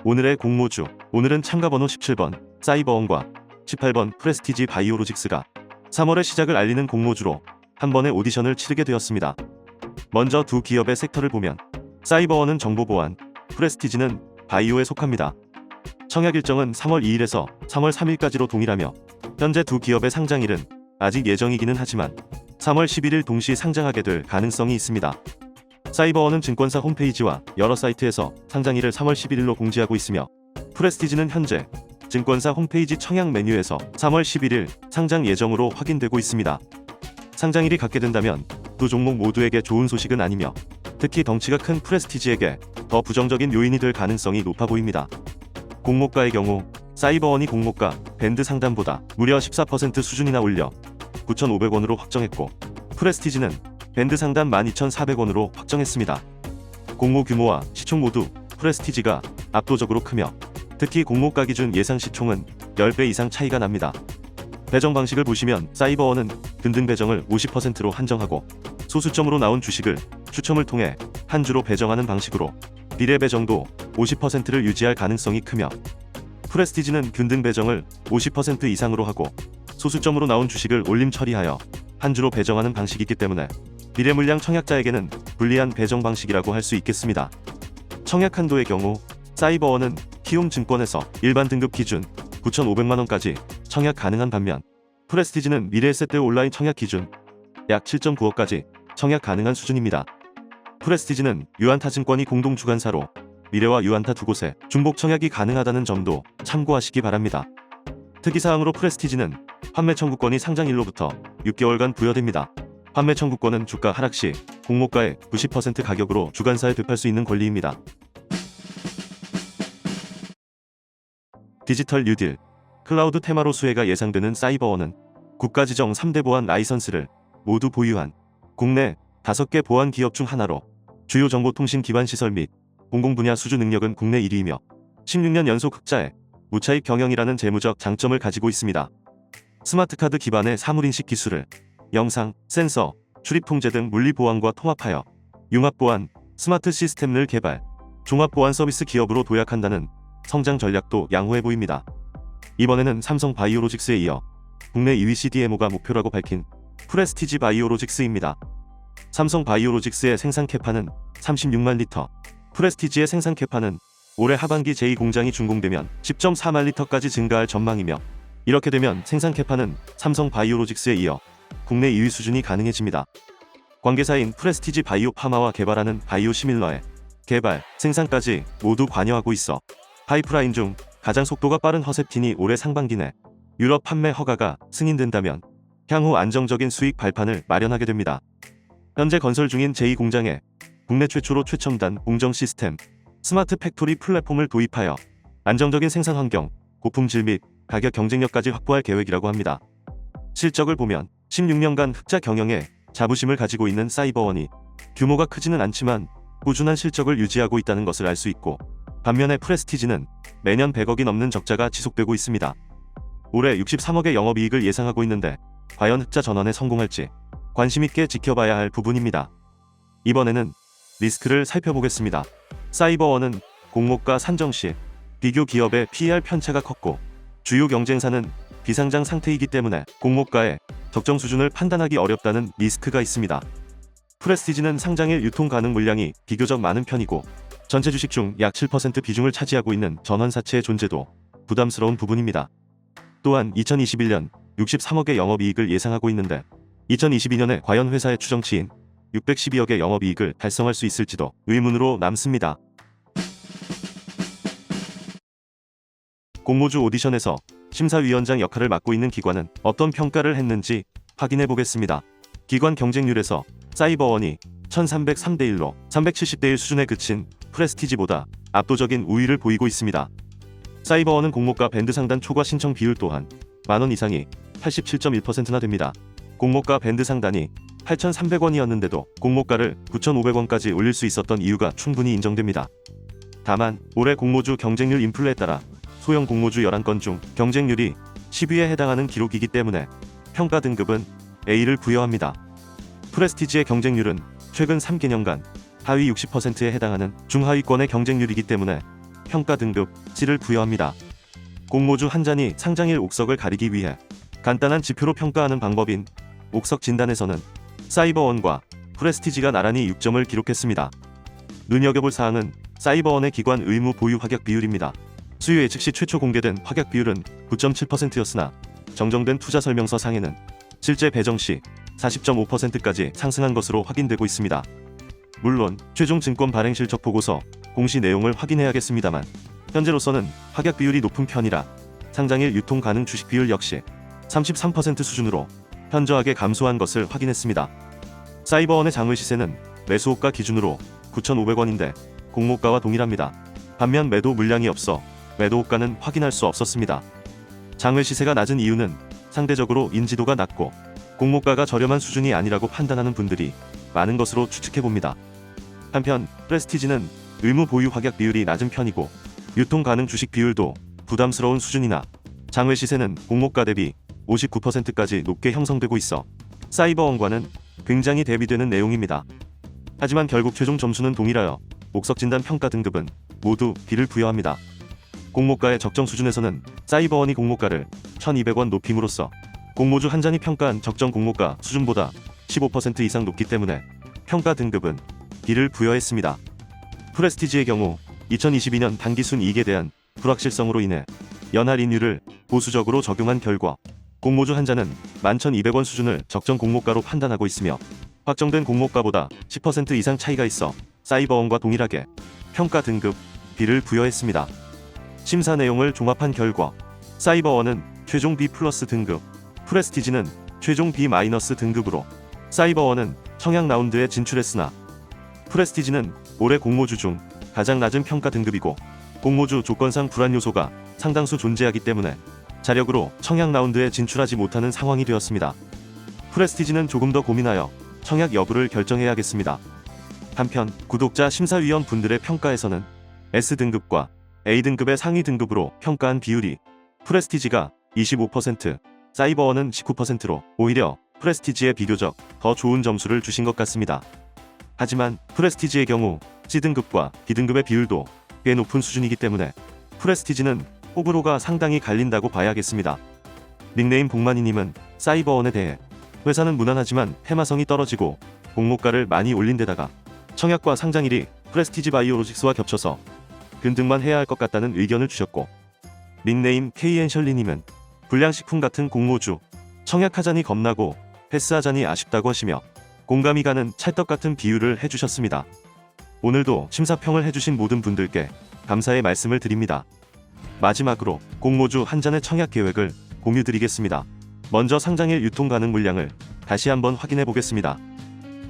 오늘의 공모주, 오늘은 참가번호 17번 사이버원과 18번 프레스티지 바이오로직스가 3월의 시작을 알리는 공모주로 한 번의 오디션을 치르게 되었습니다. 먼저 두 기업의 섹터를 보면 사이버원은 정보보안, 프레스티지는 바이오에 속합니다. 청약 일정은 3월 2일에서 3월 3일까지로 동일하며 현재 두 기업의 상장일은 아직 예정이기는 하지만 3월 11일 동시 상장하게 될 가능성이 있습니다. 사이버원은 증권사 홈페이지와 여러 사이트에서 상장일을 3월 11일로 공지하고 있으며 프레스티지는 현재 증권사 홈페이지 청약 메뉴에서 3월 11일 상장 예정으로 확인되고 있습니다. 상장일이 갖게 된다면 두 종목 모두에게 좋은 소식은 아니며 특히 덩치가 큰 프레스티지에게 더 부정적인 요인이 될 가능성이 높아 보입니다. 공모가의 경우 사이버원이 공모가 밴드 상단보다 무려 14% 수준이나 올려 9,500원으로 확정했고 프레스티지는 밴드 상단 12,400원으로 확정했습니다. 공모 규모와 시총 모두 프레스티지가 압도적으로 크며 특히 공모가 기준 예상 시총은 10배 이상 차이가 납니다. 배정 방식을 보시면 사이버원은 등등 배정을 50%로 한정하고 소수점으로 나온 주식을 추첨을 통해 한 주로 배정하는 방식으로 비례 배정도 50%를 유지할 가능성이 크며 프레스티지는 균등 배정을 50% 이상으로 하고 소수점으로 나온 주식을 올림 처리하여 한 주로 배정하는 방식이기 때문에 비례 물량 청약자에게는 불리한 배정 방식이라고 할 수 있겠습니다. 청약 한도의 경우 사이버원은 키움증권에서 일반 등급 기준 9,500만원까지 청약 가능한 반면 프레스티지는 미래에셋대 온라인 청약 기준 약 7.9억까지 청약 가능한 수준입니다. 프레스티지는 유안타증권이 공동 주관사로 미래와 유안타 두 곳에 중복 청약이 가능하다는 점도 참고하시기 바랍니다. 특이사항으로 프레스티지는 판매 청구권이 상장일로부터 6개월간 부여됩니다. 판매 청구권은 주가 하락 시 공모가의 90% 가격으로 주관사에 되팔 수 있는 권리입니다. 디지털 뉴딜, 클라우드 테마로 수혜가 예상되는 사이버원은 국가지정 3대 보안 라이선스를 모두 보유한 국내 5개 보안 기업 중 하나로 주요 정보통신 기반 시설 및 공공 분야 수주 능력은 국내 1위이며 16년 연속 흑자에 무차익 경영이라는 재무적 장점을 가지고 있습니다. 스마트카드 기반의 사물인식 기술을 영상, 센서, 출입 통제 등 물리 보안과 통합하여 융합 보안, 스마트 시스템을 개발, 종합 보안 서비스 기업으로 도약한다는 성장 전략도 양호해 보입니다. 이번에는 삼성 바이오로직스에 이어 국내 2위 CDMO가 목표라고 밝힌 프레스티지 바이오로직스입니다. 삼성 바이오로직스의 생산 캐파는 36만 리터, 프레스티지의 생산 캐파는 올해 하반기 제2공장이 준공되면 10.4만 리터까지 증가할 전망이며 이렇게 되면 생산 캐파는 삼성 바이오로직스에 이어 국내 2위 수준이 가능해집니다. 관계사인 프레스티지 바이오 파마와 개발하는 바이오 시밀러의 개발, 생산까지 모두 관여하고 있어 파이프라인 중 가장 속도가 빠른 허셉틴이 올해 상반기 내 유럽 판매 허가가 승인된다면 향후 안정적인 수익 발판을 마련하게 됩니다. 현재 건설 중인 제2공장에 국내 최초로 최첨단 공정 시스템, 스마트 팩토리 플랫폼을 도입하여 안정적인 생산 환경, 고품질 및 가격 경쟁력까지 확보할 계획이라고 합니다. 실적을 보면 16년간 흑자 경영에 자부심을 가지고 있는 사이버원이 규모가 크지는 않지만 꾸준한 실적을 유지하고 있다는 것을 알 수 있고 반면에 프레스티지는 매년 100억이 넘는 적자가 지속되고 있습니다. 올해 63억의 영업이익을 예상하고 있는데 과연 흑자 전환에 성공할지 관심 있게 지켜봐야 할 부분입니다. 이번에는 리스크를 살펴보겠습니다. 사이버원은 공모가 산정 시 비교 기업의 PER 편차가 컸고 주요 경쟁사는 비상장 상태이기 때문에 공모가의 적정 수준을 판단하기 어렵다는 리스크가 있습니다. 프레스티지는 상장일 유통 가능 물량이 비교적 많은 편이고 전체 주식 중 약 7% 비중을 차지하고 있는 전환사채의 존재도 부담스러운 부분입니다. 또한 2021년 63억의 영업이익을 예상하고 있는데 2022년에 과연 회사의 추정치인 612억의 영업이익을 달성할 수 있을지도 의문으로 남습니다. 공모주 오디션에서 심사위원장 역할을 맡고 있는 기관은 어떤 평가를 했는지 확인해 보겠습니다. 기관 경쟁률에서 사이버원이 1303대 1로 370대 1 수준에 그친 프레스티지보다 압도적인 우위를 보이고 있습니다. 사이버원은 공모가 밴드 상단 초과 신청 비율 또한 만원 이상이 87.1%나 됩니다. 공모가 밴드 상단이 8,300원이었는데도 공모가를 9,500원까지 올릴 수 있었던 이유가 충분히 인정됩니다. 다만 올해 공모주 경쟁률 인플레에 따라 소형 공모주 11건 중 경쟁률이 10위에 해당하는 기록이기 때문에 평가 등급은 A를 부여합니다. 프레스티지의 경쟁률은 최근 3개년간 하위 60%에 해당하는 중하위권의 경쟁률이기 때문에 평가 등급 C를 부여합니다. 공모주 한 잔이 상장일 옥석을 가리기 위해 간단한 지표로 평가하는 방법인 옥석 진단에서는 사이버원과 프레스티지가 나란히 6점을 기록했습니다. 눈여겨볼 사항은 사이버원의 기관 의무 보유 확약 비율입니다. 수요 예측 시 최초 공개된 확약 비율은 9.7%였으나 정정된 투자 설명서 상에는 실제 배정 시 40.5%까지 상승한 것으로 확인되고 있습니다. 물론 최종 증권 발행 실적 보고서 공시 내용을 확인해야겠습니다만 현재로서는 확약 비율이 높은 편이라 상장일 유통 가능 주식 비율 역시 33% 수준으로 현저하게 감소한 것을 확인했습니다. 사이버원의 장외 시세는 매수호가 기준으로 9,500원인데 공모가와 동일합니다. 반면 매도 물량이 없어 매도호가는 확인할 수 없었습니다. 장외 시세가 낮은 이유는 상대적으로 인지도가 낮고 공모가가 저렴한 수준이 아니라고 판단하는 분들이 많은 것으로 추측해봅니다. 한편 프레스티지는 의무 보유 확약 비율이 낮은 편이고 유통 가능 주식 비율도 부담스러운 수준이나 장외 시세는 공모가 대비 59%까지 높게 형성되고 있어 사이버원과는 굉장히 대비되는 내용입니다. 하지만 결국 최종 점수는 동일하여 옥석진단 평가 등급은 모두 B를 부여합니다. 공모가의 적정 수준에서는 사이버원이 공모가를 1,200원 높임으로써 공모주 한 잔이 평가한 적정 공모가 수준보다 15% 이상 높기 때문에 평가 등급은 B를 부여했습니다. 프레스티지의 경우 2022년 당기순이익에 대한 불확실성으로 인해 연할 인율을 보수적으로 적용한 결과 공모주 한 잔은 11,200원 수준을 적정 공모가로 판단하고 있으며 확정된 공모가보다 10% 이상 차이가 있어 사이버원과 동일하게 평가 등급 B를 부여했습니다. 심사 내용을 종합한 결과 사이버원은 최종 B+ 등급, 프레스티지는 최종 B- 등급으로 사이버원은 청약 라운드에 진출했으나 프레스티지는 올해 공모주 중 가장 낮은 평가 등급이고 공모주 조건상 불안 요소가 상당수 존재하기 때문에 자력으로 청약 라운드에 진출하지 못하는 상황이 되었습니다. 프레스티지는 조금 더 고민하여 청약 여부를 결정해야겠습니다. 한편 구독자 심사위원 분들의 평가에서는 S등급과 A등급의 상위 등급으로 평가한 비율이 프레스티지가 25%, 사이버원은 19%로 오히려 프레스티지에 비교적 더 좋은 점수를 주신 것 같습니다. 하지만 프레스티지의 경우 C등급과 B등급의 비율도 꽤 높은 수준이기 때문에 프레스티지는 호불호가 상당히 갈린다고 봐야겠습니다. 닉네임 복만이님은 사이버원에 대해 회사는 무난하지만 테마성이 떨어지고 공모가를 많이 올린 데다가 청약과 상장일이 프레스티지 바이오로직스와 겹쳐서 근등만 해야 할 것 같다는 의견을 주셨고, 닉네임 KN셜리님은 불량식품 같은 공모주 청약하자니 겁나고 패스하자니 아쉽다고 하시며 공감이 가는 찰떡 같은 비유를 해주셨습니다. 오늘도 심사평을 해주신 모든 분들께 감사의 말씀을 드립니다. 마지막으로 공모주 한 잔의 청약 계획을 공유드리겠습니다. 먼저 상장일 유통 가능 물량을 다시 한번 확인해 보겠습니다.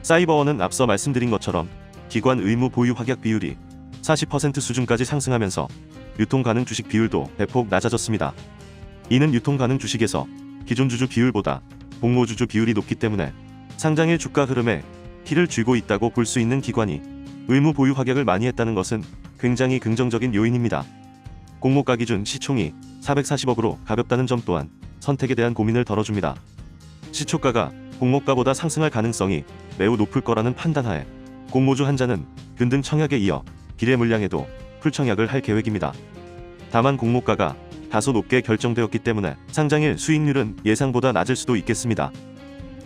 사이버원은 앞서 말씀드린 것처럼 기관 의무 보유 확약 비율이 40% 수준까지 상승하면서 유통 가능 주식 비율도 대폭 낮아졌습니다. 이는 유통 가능 주식에서 기존 주주 비율보다 공모주주 비율이 높기 때문에 상장일 주가 흐름에 키를 쥐고 있다고 볼 수 있는 기관이 의무 보유 확약을 많이 했다는 것은 굉장히 긍정적인 요인입니다. 공모가 기준 시총이 440억으로 가볍다는 점 또한 선택에 대한 고민을 덜어줍니다. 시초가가 공모가보다 상승할 가능성이 매우 높을 거라는 판단하에 공모주 한 잔은 근등 청약에 이어 비례 물량에도 풀청약을 할 계획입니다. 다만 공모가가 다소 높게 결정되었기 때문에 상장일 수익률은 예상보다 낮을 수도 있겠습니다.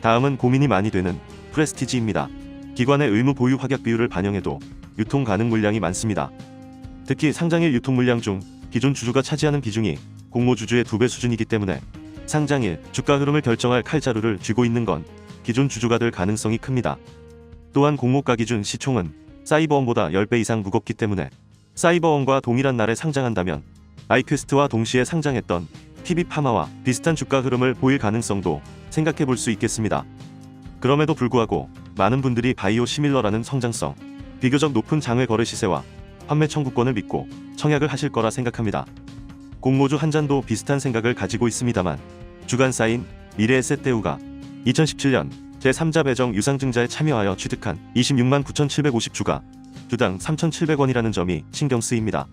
다음은 고민이 많이 되는 프레스티지입니다. 기관의 의무 보유 확약 비율을 반영해도 유통 가능 물량이 많습니다. 특히 상장일 유통 물량 중 기존 주주가 차지하는 비중이 공모주주의 2배 수준이기 때문에 상장일 주가 흐름을 결정할 칼자루를 쥐고 있는 건 기존 주주가 될 가능성이 큽니다. 또한 공모가 기준 시총은 사이버원보다 10배 이상 무겁기 때문에 사이버원과 동일한 날에 상장한다면 아이퀘스트와 동시에 상장했던 TV파마와 비슷한 주가 흐름을 보일 가능성도 생각해 볼 수 있겠습니다. 그럼에도 불구하고 많은 분들이 바이오 시밀러라는 성장성, 비교적 높은 장외 거래 시세와 판매 청구권을 믿고 청약을 하실 거라 생각합니다. 공모주 한 잔도 비슷한 생각을 가지고 있습니다만 주간사인 미래에셋대우가 2017년 제3자 배정 유상증자에 참여하여 취득한 26만 9,750주가 주당 3,700원이라는 점이 신경 쓰입니다.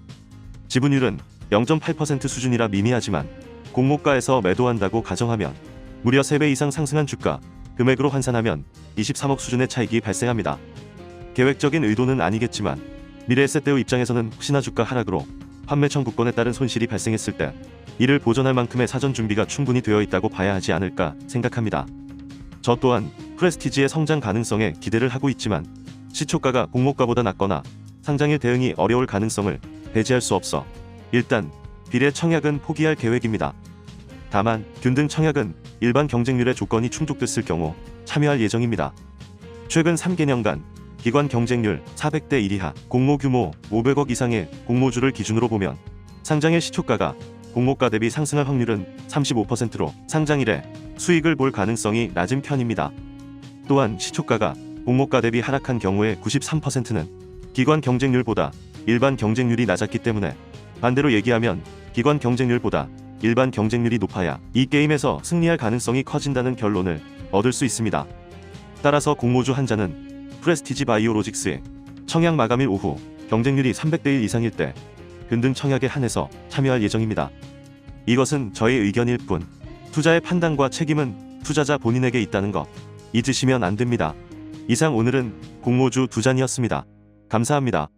지분율은 0.8% 수준이라 미미하지만 공모가에서 매도한다고 가정하면 무려 3배 이상 상승한 주가 금액으로 환산하면 23억 수준의 차익이 발생합니다. 계획적인 의도는 아니겠지만 미래에셋대우 입장에서는 혹시나 주가 하락으로 판매 청구권에 따른 손실이 발생했을 때 이를 보전할 만큼의 사전 준비가 충분히 되어 있다고 봐야 하지 않을까 생각합니다. 저 또한 프레스티지의 성장 가능성에 기대를 하고 있지만 시초가가 공모가보다 낮거나 상장일 대응이 어려울 가능성을 배제할 수 없어 일단 비례 청약은 포기할 계획입니다. 다만 균등 청약은 일반 경쟁률의 조건이 충족됐을 경우 참여할 예정입니다. 최근 3개년간 기관 경쟁률 400대 1 이하, 공모 규모 500억 이상의 공모주를 기준으로 보면 상장일 시초가가 공모가 대비 상승할 확률은 35%로 상장일에 수익을 볼 가능성이 낮은 편입니다. 또한 시초가가 공모가 대비 하락한 경우의 93%는 기관 경쟁률보다 일반 경쟁률이 낮았기 때문에 반대로 얘기하면 기관 경쟁률보다 일반 경쟁률이 높아야 이 게임에서 승리할 가능성이 커진다는 결론을 얻을 수 있습니다. 따라서 공모주 한자는 프레스티지 바이오로직스의 청약 마감일 오후 경쟁률이 300대 1 이상일 때 균등 청약에 한해서 참여할 예정입니다. 이것은 저의 의견일 뿐 투자의 판단과 책임은 투자자 본인에게 있다는 거 잊으시면 안 됩니다. 이상 오늘은 공모주 두 잔이었습니다. 감사합니다.